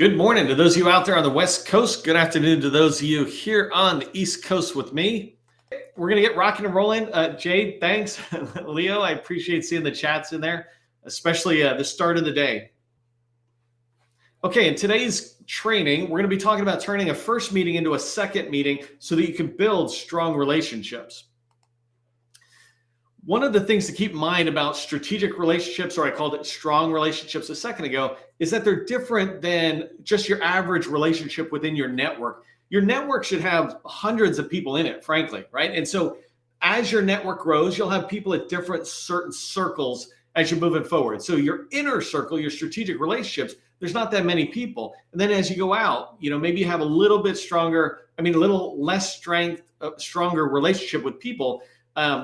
Good morning to those of you out there on the West Coast. Good afternoon to those of you here on the East Coast with me. We're going to get rocking and rolling. Jade, thanks. Leo, I appreciate seeing the chats in there, especially the start of the day. Okay, in today's training, we're going to be talking about turning a first meeting into a second meeting so that you can build strong relationships. One of the things to keep in mind about strategic relationships, or I called it strong relationships a second ago, is that they're different than just your average relationship within your network. Your network should have hundreds of people in it, frankly, right? And so as your network grows, you'll have people at different certain circles as you're moving forward. So your inner circle, your strategic relationships, there's not that many people. And then as you go out, maybe you have a little bit stronger, a little less strength, stronger relationship with people.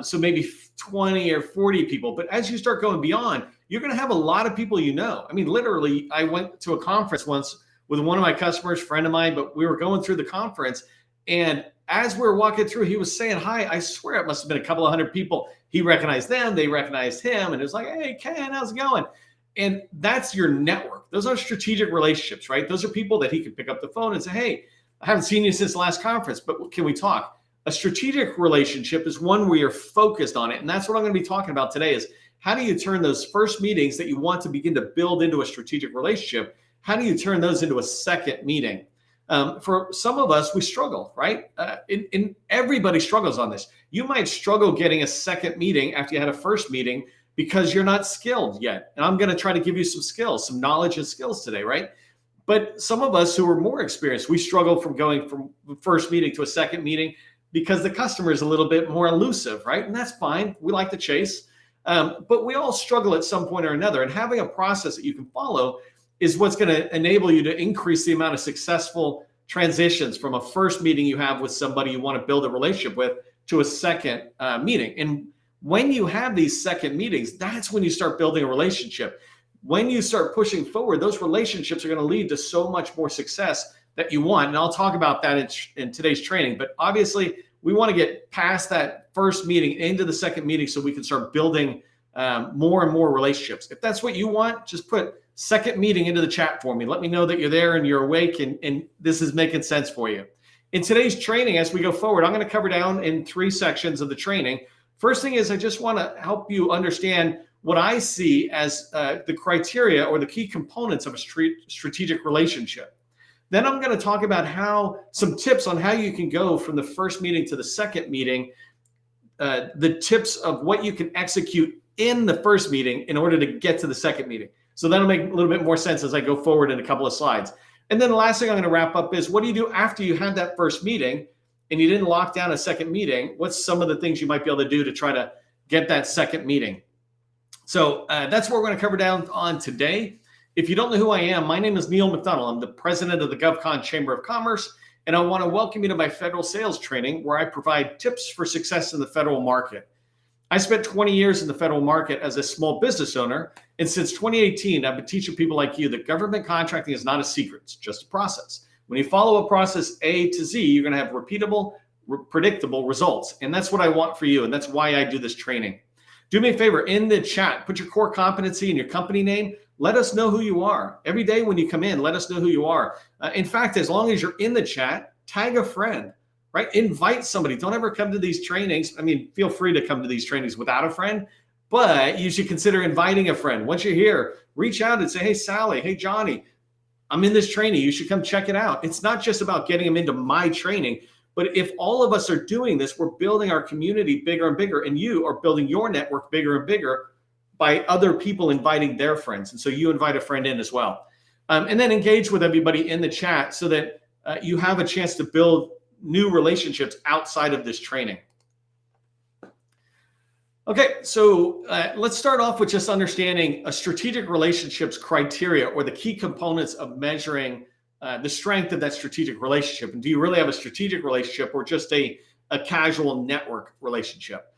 So maybe 20 or 40 people. But as you start going beyond, you're going to have a lot of people literally, I went to a conference once with one of my customers, friend of mine, but we were going through the conference. And as we were walking through, he was saying hi. I swear it must have been a couple of hundred people. He recognized them. They recognized him. And it was like, hey, Ken, how's it going? And that's your network. Those are strategic relationships, right? Those are people that he can pick up the phone and say, hey, I haven't seen you since the last conference, but can we talk? A strategic relationship is one where you're focused on it. And that's what I'm going to be talking about today is how do you turn those first meetings that you want to begin to build into a strategic relationship? How do you turn those into a second meeting? For some of us, we struggle, right? Everybody struggles on this. You might struggle getting a second meeting after you had a first meeting because you're not skilled yet. And I'm going to try to give you some skills, some knowledge and skills today, right? But some of us who are more experienced, we struggle from going from the first meeting to a second meeting because the customer is a little bit more elusive, right? And that's fine. We like to chase. But we all struggle at some point or another. And having a process that you can follow is what's going to enable you to increase the amount of successful transitions from a first meeting you have with somebody you want to build a relationship with to a second meeting. And when you have these second meetings, that's when you start building a relationship. When you start pushing forward, those relationships are going to lead to so much more success that you want. And I'll talk about that in today's training. But obviously, we want to get past that first meeting into the second meeting so we can start building more and more relationships. If that's what you want, just put second meeting into the chat for me. Let me know that you're there and you're awake and this is making sense for you. In today's training, as we go forward, I'm going to cover down in 3 sections of the training. First thing is I just want to help you understand what I see as the criteria or the key components of a strategic relationship. Then I'm going to talk about some tips on how you can go from the first meeting to the second meeting, the tips of what you can execute in the first meeting in order to get to the second meeting. So that'll make a little bit more sense as I go forward in a couple of slides. And then the last thing I'm going to wrap up is what do you do after you had that first meeting and you didn't lock down a second meeting? What's some of the things you might be able to do to try to get that second meeting? So that's what we're going to cover down on today. If you don't know who I am, my name is Neil McDonnell. I'm the president of the GovCon Chamber of Commerce, and I want to welcome you to my federal sales training where I provide tips for success in the federal market. I spent 20 years in the federal market as a small business owner, and since 2018, I've been teaching people like you that government contracting is not a secret, it's just a process. When you follow a process A to Z, you're going to have repeatable, predictable results, and that's what I want for you, and that's why I do this training. Do me a favor, in the chat, put your core competency and your company name. Let us know who you are. Every day when you come in, let us know who you are. In fact, as long as you're in the chat, tag a friend, right? Invite somebody. Don't ever come to these trainings. Feel free to come to these trainings without a friend, but you should consider inviting a friend. Once you're here, reach out and say, hey, Sally, hey, Johnny, I'm in this training. You should come check it out. It's not just about getting them into my training, but if all of us are doing this, we're building our community bigger and bigger, and you are building your network bigger and bigger by other people inviting their friends. And so you invite a friend in as well. And then engage with everybody in the chat so that you have a chance to build new relationships outside of this training. Okay, so let's start off with just understanding a strategic relationships criteria or the key components of measuring the strength of that strategic relationship. And do you really have a strategic relationship or just a casual network relationship?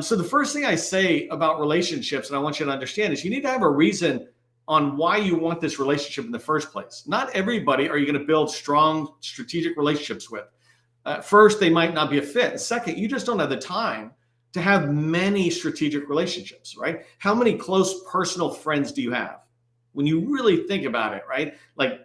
So the first thing I say about relationships, and I want you to understand, is you need to have a reason on why you want this relationship in the first place. Not everybody are you going to build strong strategic relationships with. First, they might not be a fit. And second, you just don't have the time to have many strategic relationships, right? How many close personal friends do you have? When you really think about it, right? Like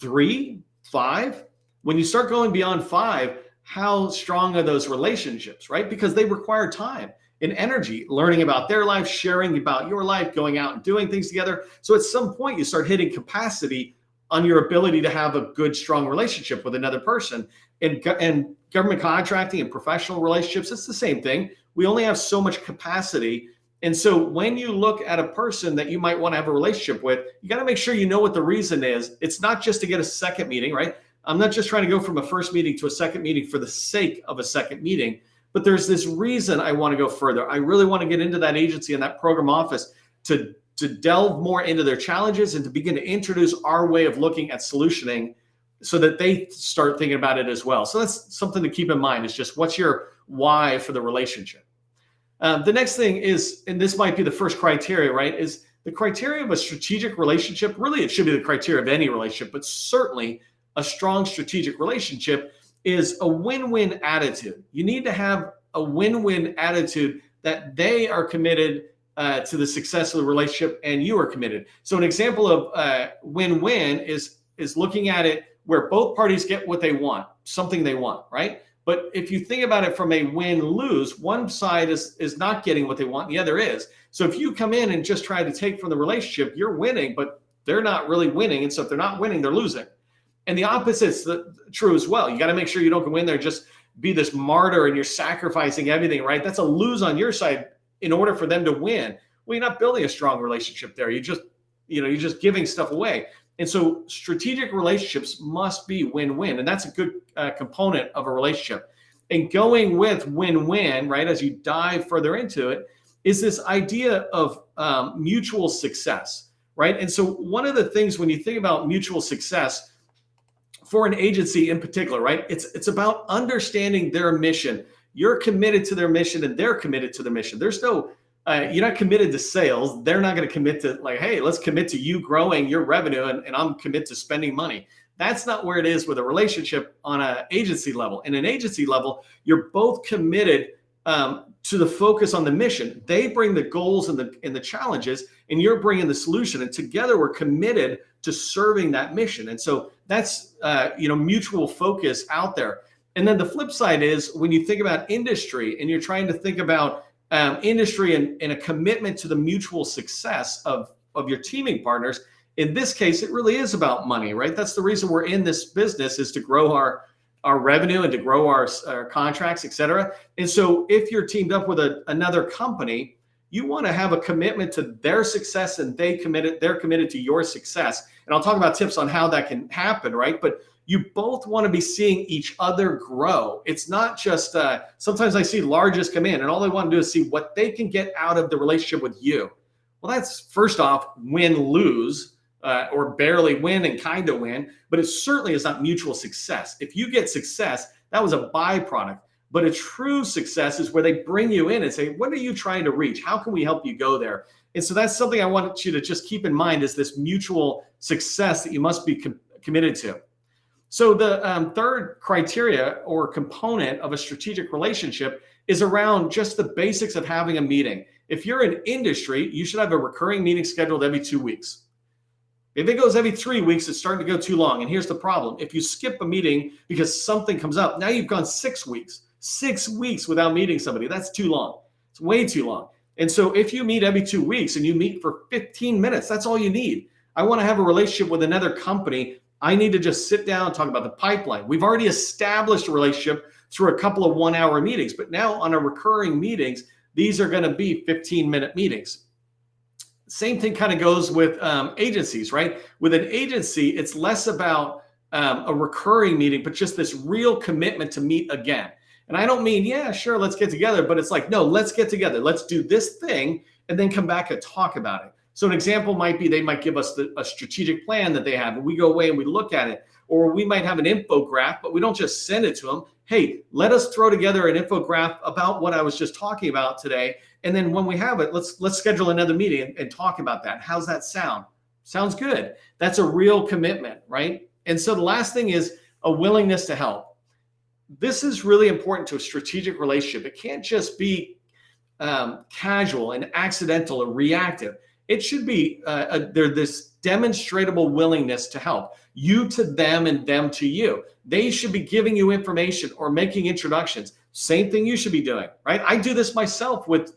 3, 5. When you start going beyond 5, how strong are those relationships, right? Because they require time and energy, learning about their life, sharing about your life, going out and doing things together. So at some point, you start hitting capacity on your ability to have a good, strong relationship with another person. And government contracting and professional relationships, it's the same thing. We only have so much capacity. And so when you look at a person that you might want to have a relationship with, you got to make sure you know what the reason is. It's not just to get a second meeting, right? I'm not just trying to go from a first meeting to a second meeting for the sake of a second meeting, but there's this reason I want to go further. I really want to get into that agency and that program office to delve more into their challenges and to begin to introduce our way of looking at solutioning so that they start thinking about it as well. So that's something to keep in mind, is just what's your why for the relationship. The next thing is, and this might be the first criteria, right, is the criteria of a strategic relationship. Really, it should be the criteria of any relationship, but certainly a strong strategic relationship is a win-win attitude. You need to have a win-win attitude that they are committed to the success of the relationship and you are committed. So an example of win-win is looking at it where both parties get what they want, something they want, right? But if you think about it from a win-lose, one side is not getting what they want, the other is. So if you come in and just try to take from the relationship, you're winning, but they're not really winning. And so if they're not winning, they're losing. And the opposite's true as well. You got to make sure you don't go in there and just be this martyr and you're sacrificing everything, right? That's a lose on your side in order for them to win. Well, you're not building a strong relationship there. You're just giving stuff away. And so strategic relationships must be win-win. And that's a good component of a relationship. And going with win-win, right, as you dive further into it, is this idea of mutual success, right? And so one of the things when you think about mutual success for an agency in particular, right, it's about understanding their mission. You're committed to their mission and they're committed to their mission. There's no you're not committed to sales. They're not going to commit to like, hey, let's commit to you growing your revenue and I'm committed to spending money. That's not where it is with a relationship on an agency level. In an agency level, you're both committed to the focus on the mission. They bring the goals and the challenges, and you're bringing the solution. And together, we're committed to serving that mission. And so that's mutual focus out there. And then the flip side is when you think about industry and you're trying to think about industry and a commitment to the mutual success of your teaming partners. In this case, it really is about money, right? That's the reason we're in this business, is to grow our revenue and to grow our contracts, et cetera. And so if you're teamed up with another company, you want to have a commitment to their success and they're committed to your success. And I'll talk about tips on how that can happen, right? But you both want to be seeing each other grow. It's not just, sometimes I see largest come in and all they want to do is see what they can get out of the relationship with you. Well, that's first off, win-lose, or barely win and kind of win, but it certainly is not mutual success. If you get success, that was a byproduct. But a true success is where they bring you in and say, what are you trying to reach? How can we help you go there? And so that's something I want you to just keep in mind, is this mutual success that you must be committed to. So the third criteria or component of a strategic relationship is around just the basics of having a meeting. If you're in industry, you should have a recurring meeting scheduled every 2 weeks. If it goes every 3 weeks, it's starting to go too long. And here's the problem. If you skip a meeting because something comes up, now you've gone 6 weeks. 6 weeks without meeting somebody. That's too long. It's way too long. And so if you meet every 2 weeks and you meet for 15 minutes, that's all you need. I want to have a relationship with another company. I need to just sit down and talk about the pipeline. We've already established a relationship through a couple of 1-hour meetings, but now on our recurring meetings, these are going to be 15-minute meetings. Same thing kind of goes with agencies, right? With an agency, it's less about a recurring meeting, but just this real commitment to meet again. And I don't mean, yeah, sure, let's get together, but it's like, no, let's get together. Let's do this thing and then come back and talk about it. So an example might be they might give us a strategic plan that they have, and we go away and we look at it. Or we might have an infographic, but we don't just send it to them. Hey, let us throw together an infographic about what I was just talking about today. And then when we have it, let's schedule another meeting and talk about that. How's that sound? Sounds good. That's a real commitment, right? And so the last thing is a willingness to help. This is really important to a strategic relationship. It can't just be casual and accidental or reactive. it should be there's this demonstrable willingness to help, you to them and them to you. They should be giving you information or making introductions. Same thing you should be doing, right? I do this myself with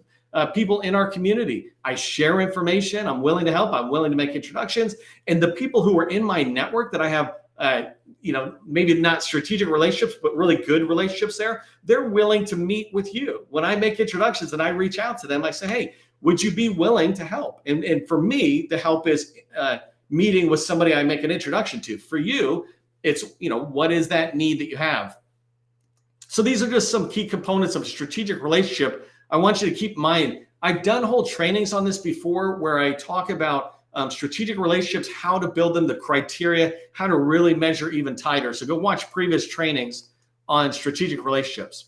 people in our community. I share information. I'm willing to help. I'm willing to make introductions. And the people who are in my network that I have, maybe not strategic relationships, but really good relationships there, they're willing to meet with you. When I make introductions and I reach out to them, I say, hey, would you be willing to help? And for me, the help is meeting with somebody I make an introduction to. For you, it's, what is that need that you have? So these are just some key components of a strategic relationship I want you to keep in mind. I've done whole trainings on this before where I talk about strategic relationships, how to build them, the criteria, how to really measure even tighter. So go watch previous trainings on strategic relationships.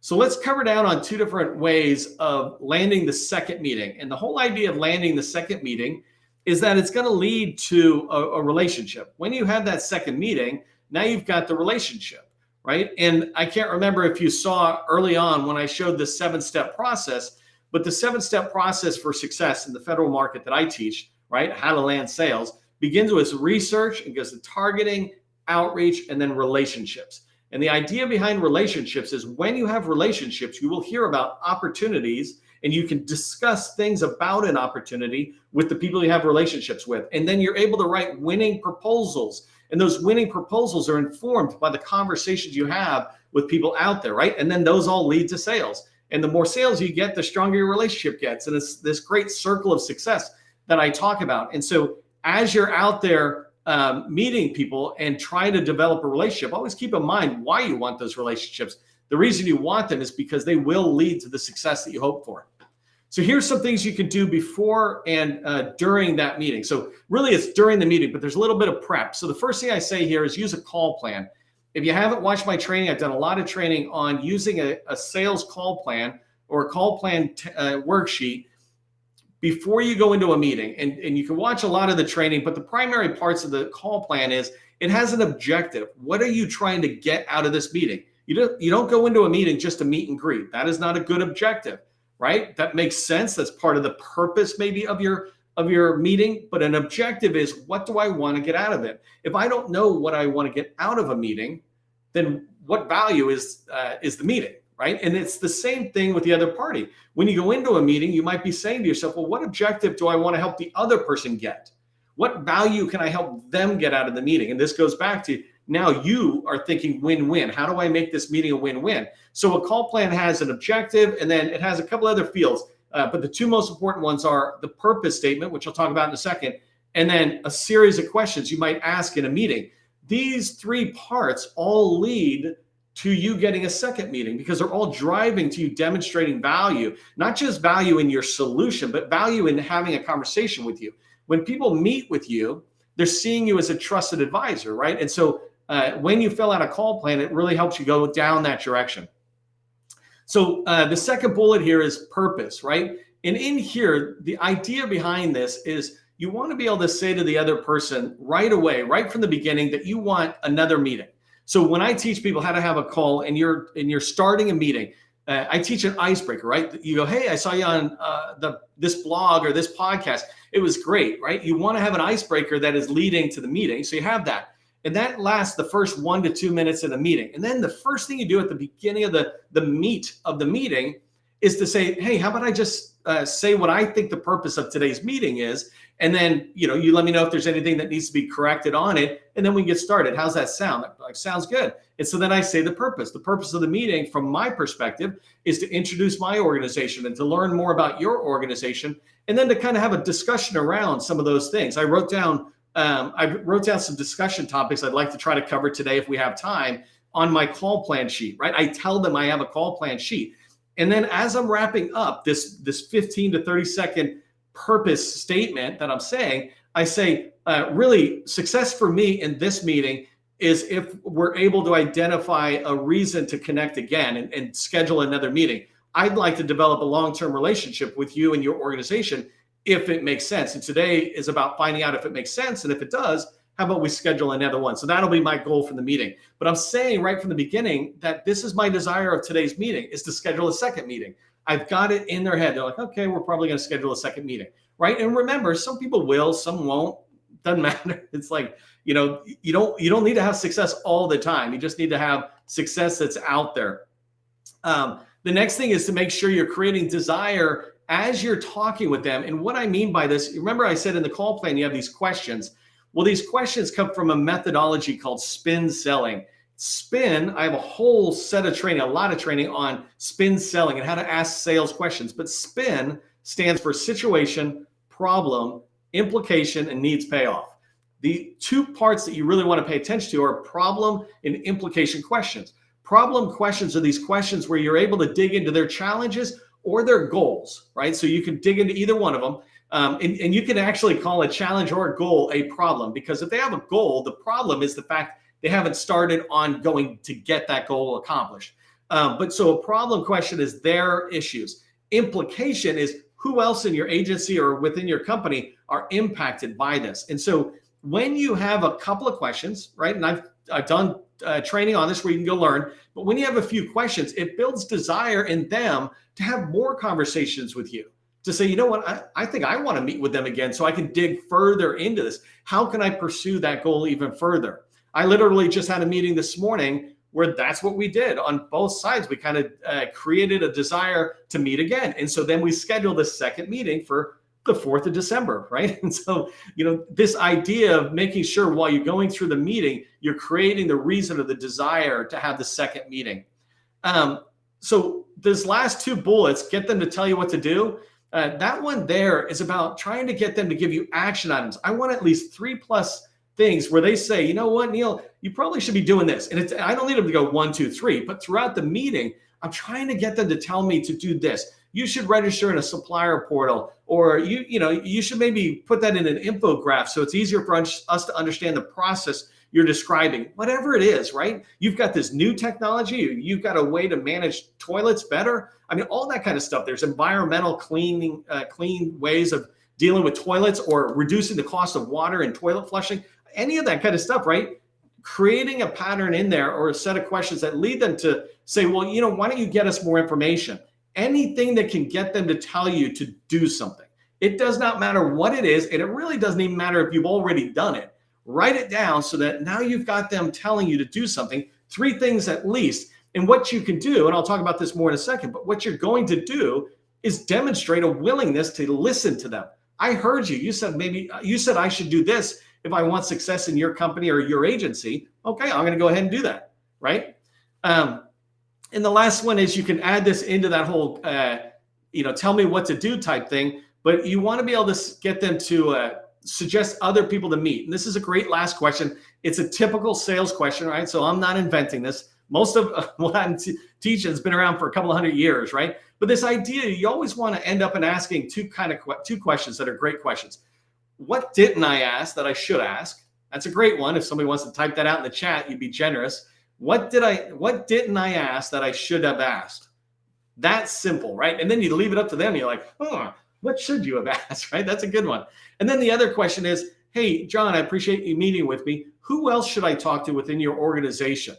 So let's cover down on two different ways of landing the second meeting. And the whole idea of landing the second meeting is that it's going to lead to a relationship. When you have that second meeting, now you've got the relationship. Right. And I can't remember if you saw early on when I showed the 7-step process, but the 7-step process for success in the federal market that I teach, right, how to land sales, begins with research and goes to targeting, outreach, and then relationships. And the idea behind relationships is when you have relationships, you will hear about opportunities and you can discuss things about an opportunity with the people you have relationships with. And then you're able to write winning proposals. And those winning proposals are informed by the conversations you have with people out there, right? And then those all lead to sales. And the more sales you get, the stronger your relationship gets. And it's this great circle of success that I talk about. And so as you're out there meeting people and trying to develop a relationship, always keep in mind why you want those relationships. The reason you want them is because they will lead to the success that you hope for. So here's some things you can do before and during that meeting. So really it's during the meeting, but there's a little bit of prep. So the first thing I say here is use a call plan. If you haven't watched my training, I've done a lot of training on using a sales call plan or a call plan worksheet before you go into a meeting. And you can watch a lot of the training, but the primary parts of the call plan is it has an objective. What are you trying to get out of this meeting? You don't go into a meeting just to meet and greet. That is not a good objective. Right? That makes sense. That's part of the purpose maybe of your meeting, but an objective is what do I want to get out of it? If I don't know what I want to get out of a meeting, then what value is the meeting, right? And it's the same thing with the other party. When you go into a meeting, you might be saying to yourself, well, what objective do I want to help the other person get? What value can I help them get out of the meeting? And this goes back to now you are thinking win-win. How do I make this meeting a win-win? So a call plan has an objective, and then it has a couple other fields. But the two most important ones are the purpose statement, which I'll talk about in a second, and then a series of questions you might ask in a meeting. These three parts all lead to you getting a second meeting because they're all driving to you demonstrating value, not just value in your solution, but value in having a conversation with you. When people meet with you, they're seeing you as a trusted advisor, right? And so when you fill out a call plan, it really helps you go down that direction. So the second bullet here is purpose, right? And in here, the idea behind this is you want to be able to say to the other person right away, right from the beginning, that you want another meeting. So when I teach people how to have a call and you're starting a meeting, I teach an icebreaker, right? You go, hey, I saw you on this blog or this podcast. It was great, right? You want to have an icebreaker that is leading to the meeting. So you have that. And that lasts the first 1 to 2 minutes of the meeting. And then the first thing you do at the beginning of the meat of the meeting is to say, hey, how about I just say what I think the purpose of today's meeting is. And then, you let me know if there's anything that needs to be corrected on it. And then we can get started. How's that sound? Like, sounds good. And so then I say the purpose. The purpose of the meeting, from my perspective, is to introduce my organization and to learn more about your organization. And then to kind of have a discussion around some of those things. I wrote down some discussion topics I'd like to try to cover today if we have time on my call plan sheet, right? I tell them I have a call plan sheet. And then as I'm wrapping up this 15 to 30 second purpose statement that I'm saying, I say, really, success for me in this meeting is if we're able to identify a reason to connect again and schedule another meeting. I'd like to develop a long-term relationship with you and your organization if it makes sense. And today is about finding out if it makes sense. And if it does, how about we schedule another one? So that'll be my goal for the meeting. But I'm saying right from the beginning that this is my desire of today's meeting, is to schedule a second meeting. I've got it in their head. They're like, okay, we're probably going to schedule a second meeting. right? And remember, some people will, some won't. Doesn't matter. It's like, you don't need to have success all the time. You just need to have success that's out there. The next thing is to make sure you're creating desire as you're talking with them. And what I mean by this, remember I said in the call plan, you have these questions. Well, these questions come from a methodology called spin selling. Spin, I have a whole set of training, a lot of training on spin selling and how to ask sales questions. But spin stands for situation, problem, implication, and needs payoff. The two parts that you really want to pay attention to are problem and implication questions. Problem questions are these questions where you're able to dig into their challenges or their goals, right? So you can dig into either one of them. And you can actually call a challenge or a goal a problem, because if they have a goal, the problem is the fact they haven't started on going to get that goal accomplished. But so a problem question is their issues. Implication is who else in your agency or within your company are impacted by this. And so when you have a couple of questions, right? And I've done training on this where you can go learn, but when you have a few questions, it builds desire in them to have more conversations with you, to say, you know what, I think I want to meet with them again so I can dig further into this. How can I pursue that goal even further? I literally just had a meeting this morning where that's what we did on both sides. We kind of created a desire to meet again. And so then we scheduled a second meeting for the 4th of December, right? And so, this idea of making sure while you're going through the meeting, you're creating the reason or the desire to have the second meeting. So these last two bullets, get them to tell you what to do. That one there is about trying to get them to give you action items. I want at least 3+ things where they say, you know what, Neil, you probably should be doing this. And I don't need them to go 1, 2, 3, but throughout the meeting, I'm trying to get them to tell me to do this. You should register in a supplier portal, or you should maybe put that in an infograph so it's easier for us to understand the process you're describing. Whatever it is, right? You've got this new technology. You've got a way to manage toilets better. I mean, all that kind of stuff. There's environmental clean ways of dealing with toilets, or reducing the cost of water and toilet flushing. Any of that kind of stuff, right? Creating a pattern in there or a set of questions that lead them to say, well, why don't you get us more information? Anything that can get them to tell you to do something. It does not matter what it is, and it really doesn't even matter if you've already done it. Write it down so that now you've got them telling you to do something, 3 things at least. And what you can do, and I'll talk about this more in a second, but what you're going to do is demonstrate a willingness to listen to them. I heard you. You said I should do this if I want success in your company or your agency. Okay, I'm going to go ahead and do that, right? And the last one is you can add this into that whole, tell me what to do type thing, but you want to be able to get them to suggest other people to meet. And this is a great last question. It's a typical sales question, right? So I'm not inventing this. Most of what I'm teaching has been around for a couple of 100 years, right? But this idea, you always want to end up in asking two questions that are great questions. What didn't I ask that I should ask? That's a great one. If somebody wants to type that out in the chat, you'd be generous. What didn't I ask that I should have asked? That's simple, right? And then you leave it up to them. You're like, what should you have asked, right? That's a good one. And then the other question is, hey, John, I appreciate you meeting with me. Who else should I talk to within your organization,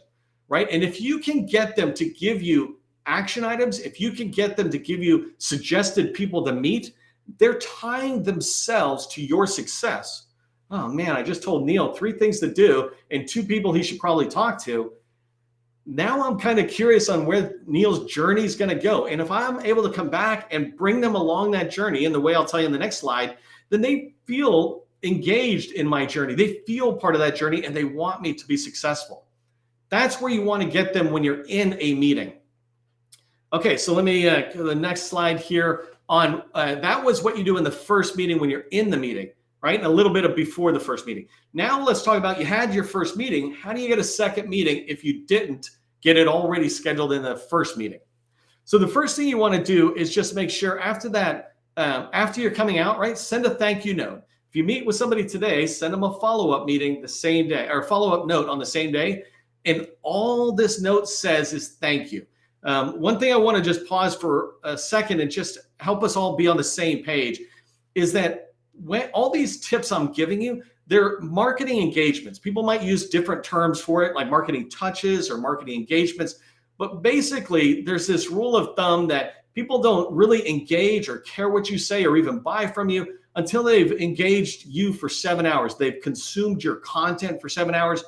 right? And if you can get them to give you action items, if you can get them to give you suggested people to meet, they're tying themselves to your success. Oh man, I just told Neil 3 things to do and 2 people he should probably talk to. Now I'm kind of curious on where Neil's journey is going to go. And if I'm able to come back and bring them along that journey in the way I'll tell you in the next slide, then they feel engaged in my journey. They feel part of that journey and they want me to be successful. That's where you want to get them when you're in a meeting. Okay, so let me go to the next slide here on that was what you do in the first meeting when you're in the meeting, right? And a little bit of before the first meeting. Now let's talk about you had your first meeting. How do you get a second meeting if you didn't get it already scheduled in the first meeting? So the first thing you want to do is just make sure after that, after you're coming out, right, send a thank you note. If you meet with somebody today, send them a follow-up meeting the same day, or follow-up note on the same day. And all this note says is thank you. One thing I want to just pause for a second and just help us all be on the same page is that when all these tips I'm giving you, they're marketing engagements. People might use different terms for it, like marketing touches or marketing engagements. But basically, there's this rule of thumb that people don't really engage or care what you say or even buy from you until they've engaged you for 7 hours. They've consumed your content for 7 hours.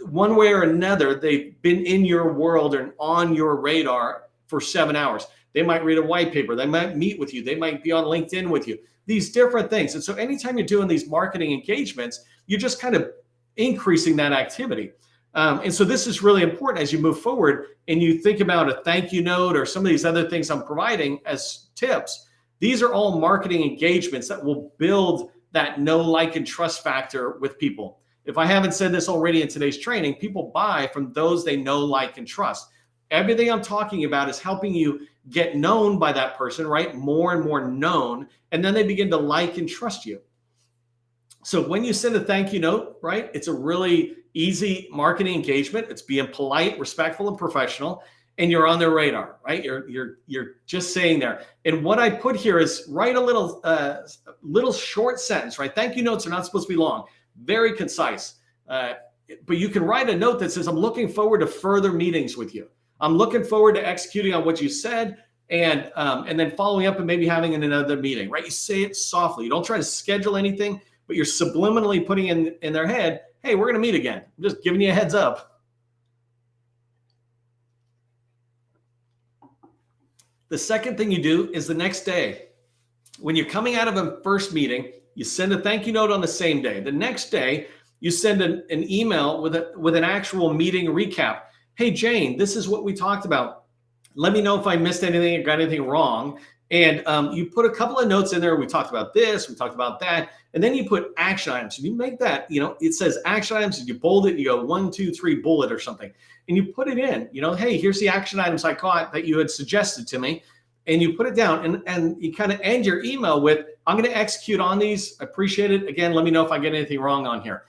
One way or another, they've been in your world and on your radar for 7 hours. They might read a white paper. They might meet with you. They might be on LinkedIn with you. These different things. And so anytime you're doing these marketing engagements, you're just kind of increasing that activity. And so this is really important as you move forward and you think about a thank you note or some of these other things I'm providing as tips. These are all marketing engagements that will build that know, like, and trust factor with people. If I haven't said this already in today's training, people buy from those they know, like, and trust. Everything I'm talking about is helping you get known by that person, right? More and more known, and then they begin to like and trust you. So when you send a thank you note, right, it's a really easy marketing engagement. It's being polite, respectful, and professional, and you're on their radar, right? You're just saying there. And what I put here is write a little short sentence, right? Thank you notes are not supposed to be long, very concise. But you can write a note that says, I'm looking forward to further meetings with you. I'm looking forward to executing on what you said and then following up and maybe having another meeting, right? You say it softly. You don't try to schedule anything, but you're subliminally putting in their head, hey, we're going to meet again. I'm just giving you a heads up. The second thing you do is the next day. When you're coming out of a first meeting, you send a thank you note on the same day. The next day, you send an email with an actual meeting recap. Hey, Jane, this is what we talked about. Let me know if I missed anything or got anything wrong. And you put a couple of notes in there. We talked about this, we talked about that. And then you put action items. And you make that, it says action items, and you bold it, you go 1, 2, 3 bullet or something. And you put it in, hey, here's the action items I caught that you had suggested to me. And you put it down and you kind of end your email with, I'm going to execute on these. I appreciate it. Again, let me know if I get anything wrong on here.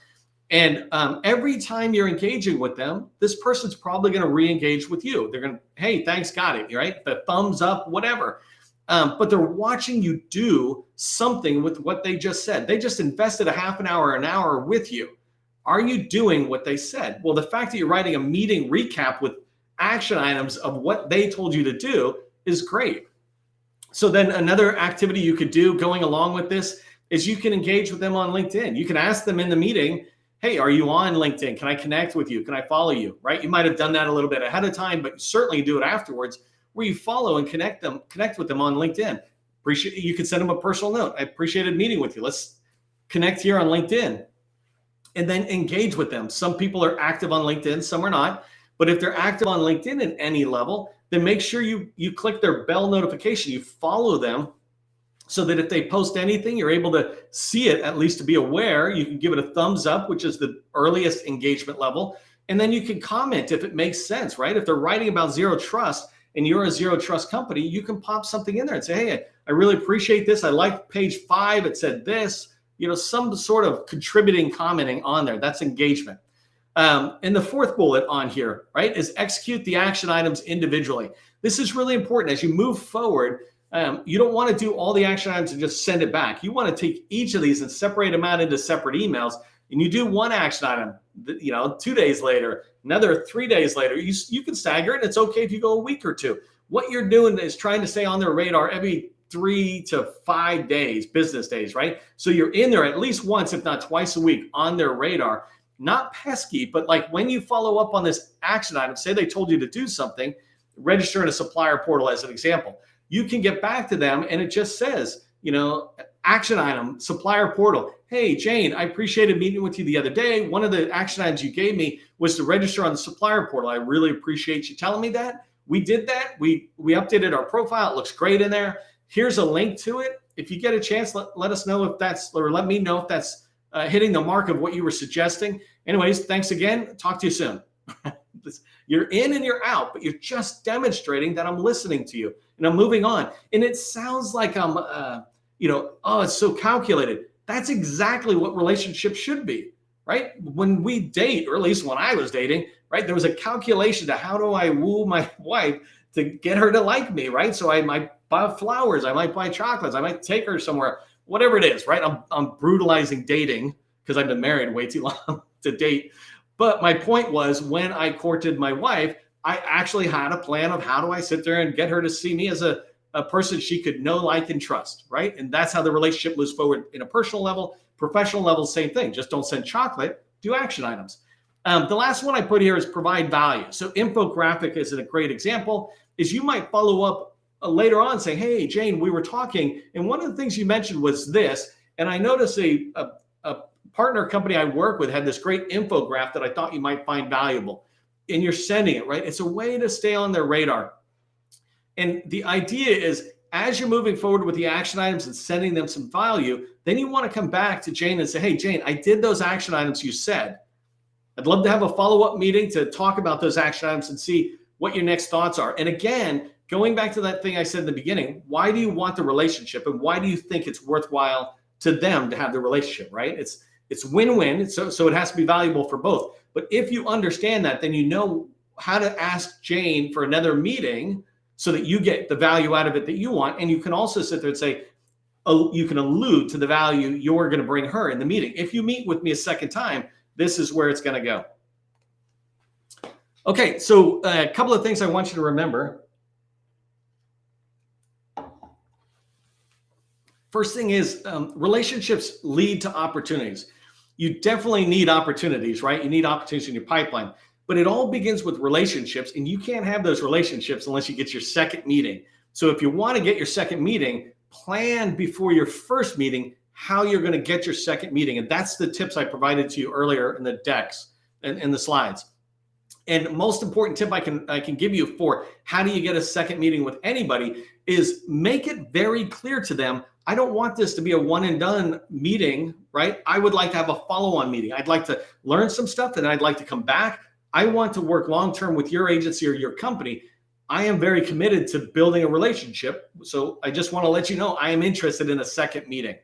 And every time you're engaging with them, this person's probably going to re-engage with you. They're going to, hey, thanks, got it, right? The thumbs up, whatever. But they're watching you do something with what they just said. They just invested a half an hour with you. Are you doing what they said? Well, the fact that you're writing a meeting recap with action items of what they told you to do is great. So then another activity you could do going along with this is you can engage with them on LinkedIn. You can ask them in the meeting, hey, are you on LinkedIn? Can I connect with you? Can I follow you? Right? You might have done that a little bit ahead of time, but certainly do it afterwards where you follow and connect with them on LinkedIn. You can send them a personal note. I appreciated meeting with you. Let's connect here on LinkedIn and then engage with them. Some people are active on LinkedIn, some are not. But if they're active on LinkedIn at any level, then make sure you click their bell notification. You follow them so that if they post anything, you're able to see it, at least to be aware. You can give it a thumbs up, which is the earliest engagement level. And then you can comment if it makes sense, right? If they're writing about zero trust and you're a zero trust company, you can pop something in there and say, hey, I really appreciate this. I liked page 5. It said this, some sort of contributing, commenting on there. That's engagement. And the fourth bullet on here, right, is execute the action items individually. This is really important as you move forward. You don't want to do all the action items and just send it back. You want to take each of these and separate them out into separate emails. And you do one action item, 2 days later, another 3 days later. You can stagger it. It's okay if you go a week or two. What you're doing is trying to stay on their radar every 3 to 5 days, business days, right? So you're in there at least once, if not twice a week, on their radar. Not pesky, but like when you follow up on this action item, say they told you to do something, register in a supplier portal as an example. You can get back to them and it just says, action item, supplier portal. Hey, Jane, I appreciated meeting with you the other day. One of the action items you gave me was to register on the supplier portal. I really appreciate you telling me that. We did that. We updated our profile. It looks great in there. Here's a link to it. If you get a chance, let us know if that's, or let me know if that's hitting the mark of what you were suggesting. Anyways, thanks again. Talk to you soon. You're in and you're out, but you're just demonstrating that I'm listening to you and I'm moving on. And it sounds like I'm, it's so calculated. That's exactly what relationships should be, right? When we date, or at least when I was dating, right, there was a calculation to how do I woo my wife to get her to like me, right? So I might buy flowers, I might buy chocolates, I might take her somewhere, whatever it is, right? I'm brutalizing dating because I've been married way too long to date. But my point was, when I courted my wife, I actually had a plan of how do I sit there and get her to see me as a a person she could know, like, and trust, right? And that's how the relationship moves forward in a personal level. Professional level, same thing. Just don't send chocolate, do action items. The last one I put here is provide value. So infographic is a great example. Is you might follow up later on saying, hey, Jane, we were talking, and one of the things you mentioned was this, and I noticed a partner company I work with had this great infographic that I thought you might find valuable. And you're sending it, right? It's a way to stay on their radar. And the idea is, as you're moving forward with the action items and sending them some value, then you want to come back to Jane and say, hey, Jane, I did those action items you said. I'd love to have a follow-up meeting to talk about those action items and see what your next thoughts are. And again, going back to that thing I said in the beginning, why do you want the relationship, and why do you think it's worthwhile to them to have the relationship, right? It's win-win, so it has to be valuable for both. But if you understand that, then you know how to ask Jane for another meeting so that you get the value out of it that you want. And you can also sit there and say, oh, you can allude to the value you're going to bring her in the meeting. If you meet with me a second time, this is where it's going to go. Okay, so a couple of things I want you to remember. First thing is relationships lead to opportunities. You definitely need opportunities, right? You need opportunities in your pipeline, but it all begins with relationships, and you can't have those relationships unless you get your second meeting. So if you want to get your second meeting, plan before your first meeting how you're going to get your second meeting. And that's the tips I provided to you earlier in the decks and in the slides. And most important tip I can give you for how do you get a second meeting with anybody is make it very clear to them, I don't want this to be a one and done meeting, right? I would like to have a follow-on meeting. I'd like to learn some stuff, and I'd like to come back. I want to work long-term with your agency or your company. I am very committed to building a relationship. So I just want to let you know I am interested in a second meeting.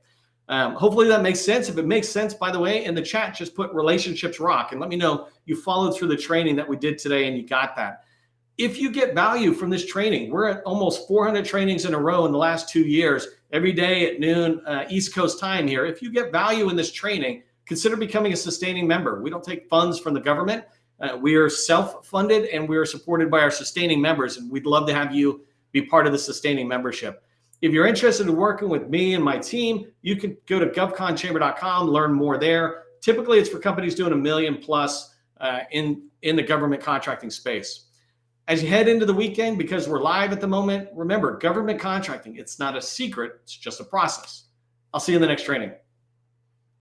Hopefully that makes sense. If it makes sense, by the way, in the chat, just put relationships rock and let me know you followed through the training that we did today and you got that. If you get value from this training, we're at almost 400 trainings in a row in the last 2 years, every day at noon, East Coast time here. If you get value in this training, consider becoming a sustaining member. We don't take funds from the government. We are self-funded, and we are supported by our sustaining members, and we'd love to have you be part of the sustaining membership. If you're interested in working with me and my team, you can go to govconchamber.com, learn more there. Typically, it's for companies doing $1 million plus in the government contracting space. As you head into the weekend, because we're live at the moment, remember, government contracting, it's not a secret, it's just a process. I'll see you in the next training.